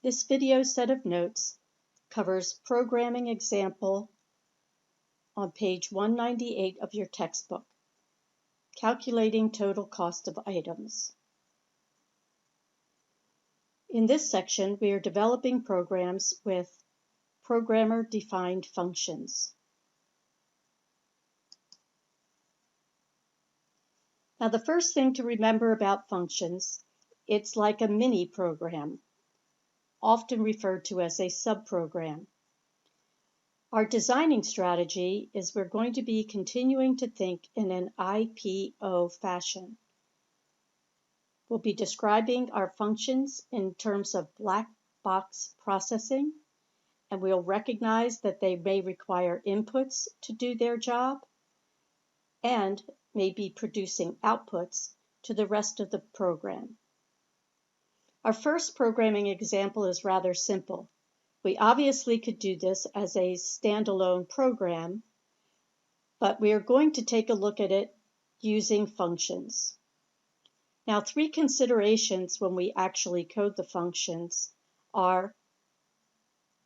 This video set of notes covers programming example on page 198 of your textbook, calculating total cost of items. In this section, we are developing programs with programmer-defined functions. Now, the first thing to remember about functions, it's like a mini program, often referred to as a subprogram. Our designing strategy is we're going to be continuing to think in an IPO fashion. We'll be describing our functions in terms of black box processing, and we'll recognize that they may require inputs to do their job and may be producing outputs to the rest of the program. Our first programming example is rather simple. We obviously could do this as a standalone program, but we are going to take a look at it using functions. Now, three considerations when we actually code the functions are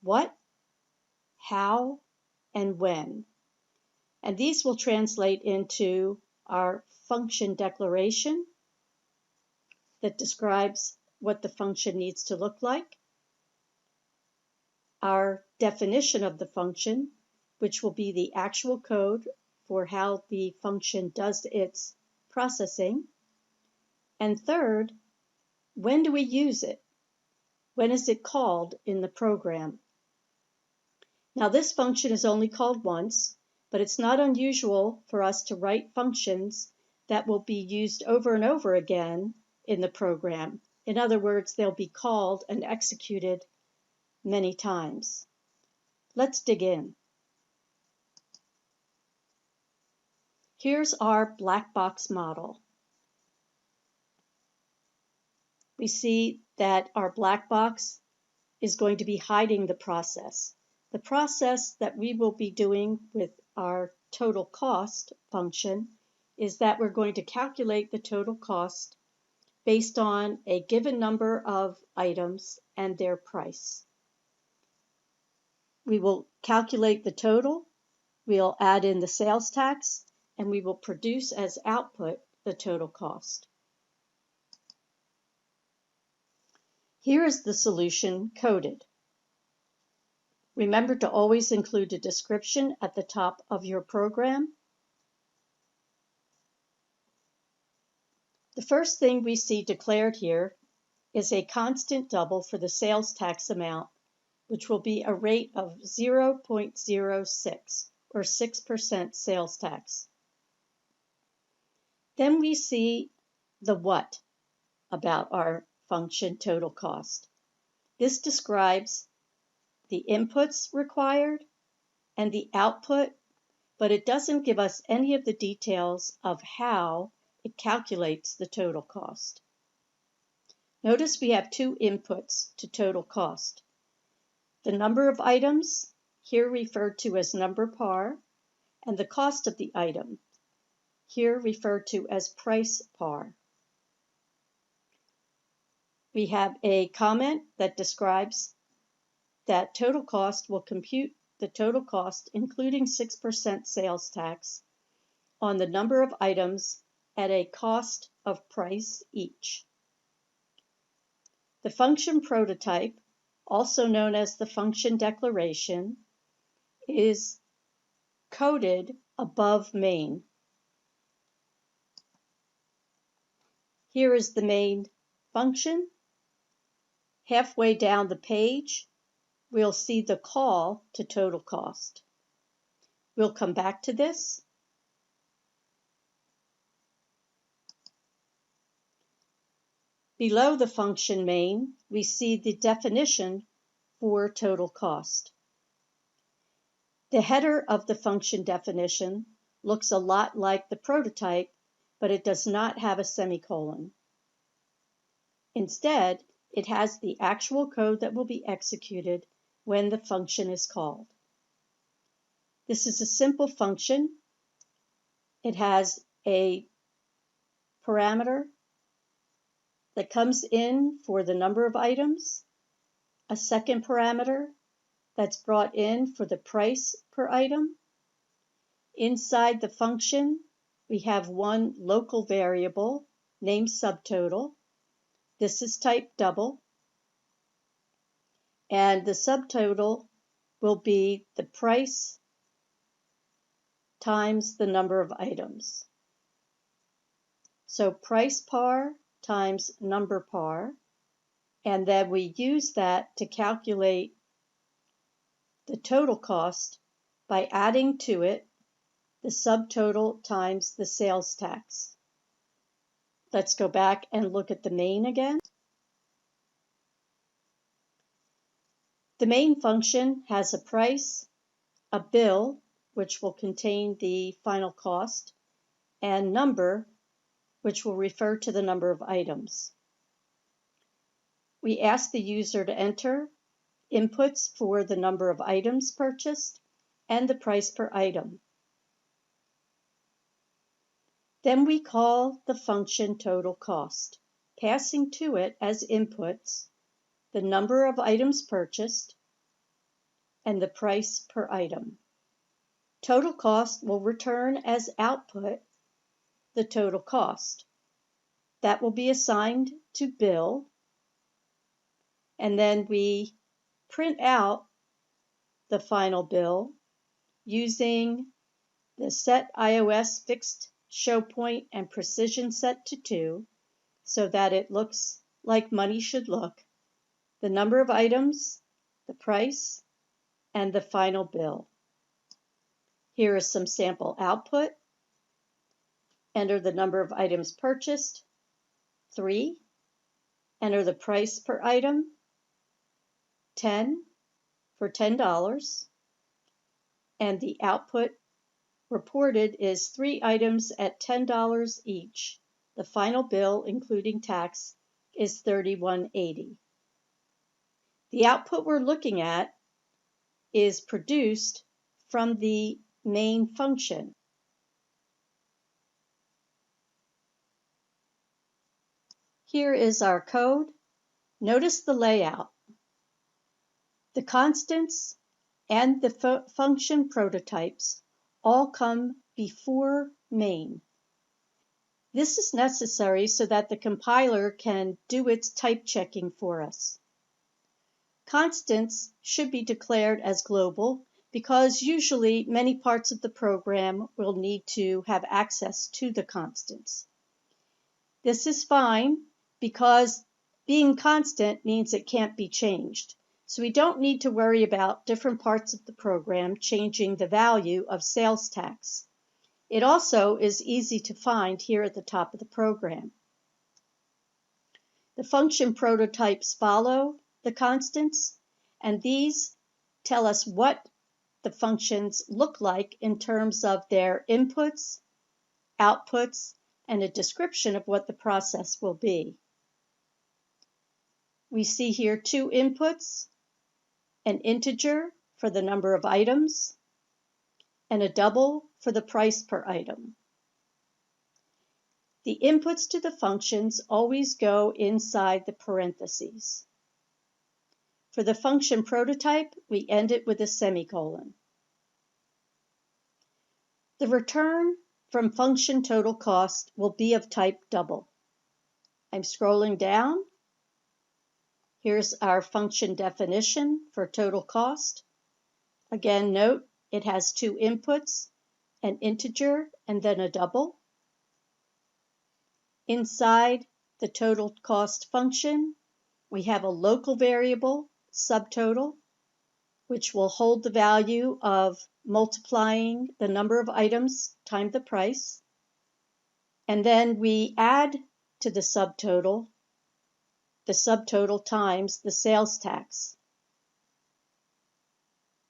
what, how, and when. And these will translate into our function declaration that describes what the function needs to look like, our definition of the function, which will be the actual code for how the function does its processing, and third, when do we use it? When is it called in the program? Now, this function is only called once, but it's not unusual for us to write functions that will be used over and over again in the program. In other words, they'll be called and executed many times. Let's dig in. Here's our black box model. We see that our black box is going to be hiding the process. The process that we will be doing with our total cost function is that we're going to calculate the total cost based on a given number of items and their price. We will calculate the total, we'll add in the sales tax, and we will produce as output the total cost. Here is the solution coded. Remember to always include a description at the top of your program. The first thing we see declared here is a constant double for the sales tax amount, which will be a rate of 0.06 or 6% sales tax. Then we see the what about our function total cost. This describes the inputs required and the output, but it doesn't give us any of the details of how it calculates the total cost. Notice we have two inputs to total cost. The number of items, here referred to as number par, and the cost of the item, here referred to as price par. We have a comment that describes that total cost will compute the total cost, including 6% sales tax, on the number of items at a cost of price each. The function prototype, also known as the function declaration, is coded above main. Here is the main function. Halfway down the page, we'll see the call to total cost. We'll come back to this. Below the function main, we see the definition for total cost. The header of the function definition looks a lot like the prototype, but it does not have a semicolon. Instead, it has the actual code that will be executed when the function is called. This is a simple function. It has a parameter that comes in for the number of items, a second parameter that's brought in for the price per item. Inside the function, we have one local variable named subtotal. This is type double. And the subtotal will be the price times the number of items. So price par times number par. And then we use that to calculate the total cost by adding to it the subtotal times the sales tax. Let's go back and look at the main again. The main function has a price, a bill, which will contain the final cost, and number, which will refer to the number of items. We ask the user to enter inputs for the number of items purchased and the price per item. Then we call the function totalCost, passing to it as inputs the number of items purchased and the price per item. totalCost will return as output the total cost. That will be assigned to bill, and then we print out the final bill using the set iOS fixed show point and precision set to 2 so that it looks like money should look, the number of items, the price, and the final bill. Here is some sample output. Enter the number of items purchased, 3. Enter the price per item, 10 for $10. And the output reported is 3 items at $10 each. The final bill, including tax, is $31.80. The output we're looking at is produced from the main function. Here is our code. Notice the layout. The constants and the function prototypes all come before main. This is necessary so that the compiler can do its type checking for us. Constants should be declared as global because usually many parts of the program will need to have access to the constants. This is fine because being constant means it can't be changed. So we don't need to worry about different parts of the program changing the value of sales tax. It also is easy to find here at the top of the program. The function prototypes follow the constants, and these tell us what the functions look like in terms of their inputs, outputs, and a description of what the process will be. We see here 2 inputs, an integer for the number of items, and a double for the price per item. The inputs to the functions always go inside the parentheses. For the function prototype, we end it with a semicolon. The return from function totalCost will be of type double. I'm scrolling down. Here's our function definition for totalCost. Again, note it has 2 inputs, an integer and then a double. Inside the totalCost function, we have a local variable, subtotal, which will hold the value of multiplying the number of items times the price. And then we add to the subtotal times the sales tax.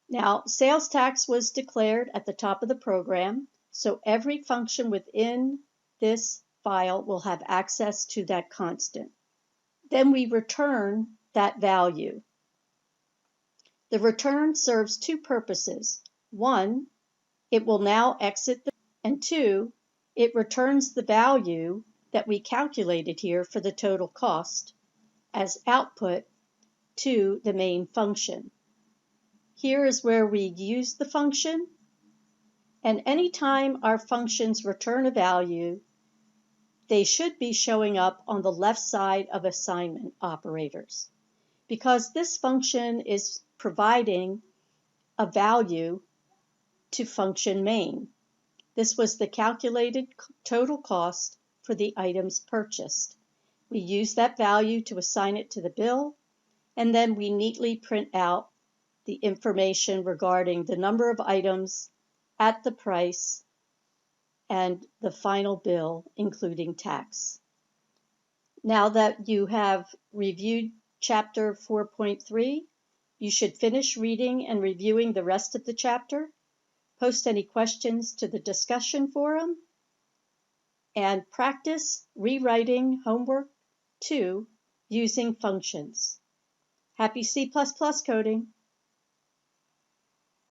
Now, sales tax was declared at the top of the program, so every function within this file will have access to that constant. Then we return that value. The return serves 2 purposes. 1, it will now exit and 2, it returns the value that we calculated here for the total cost as output to the main function. Here is where we use the function, and anytime our functions return a value, they should be showing up on the left side of assignment operators, because this function is providing a value to function main. This was the calculated total cost for the items purchased. We use that value to assign it to the bill, and then we neatly print out the information regarding the number of items at the price and the final bill, including tax. Now that you have reviewed Chapter 4.3, you should finish reading and reviewing the rest of the chapter, post any questions to the discussion forum, and practice rewriting homework 2 using functions. Happy C++ coding!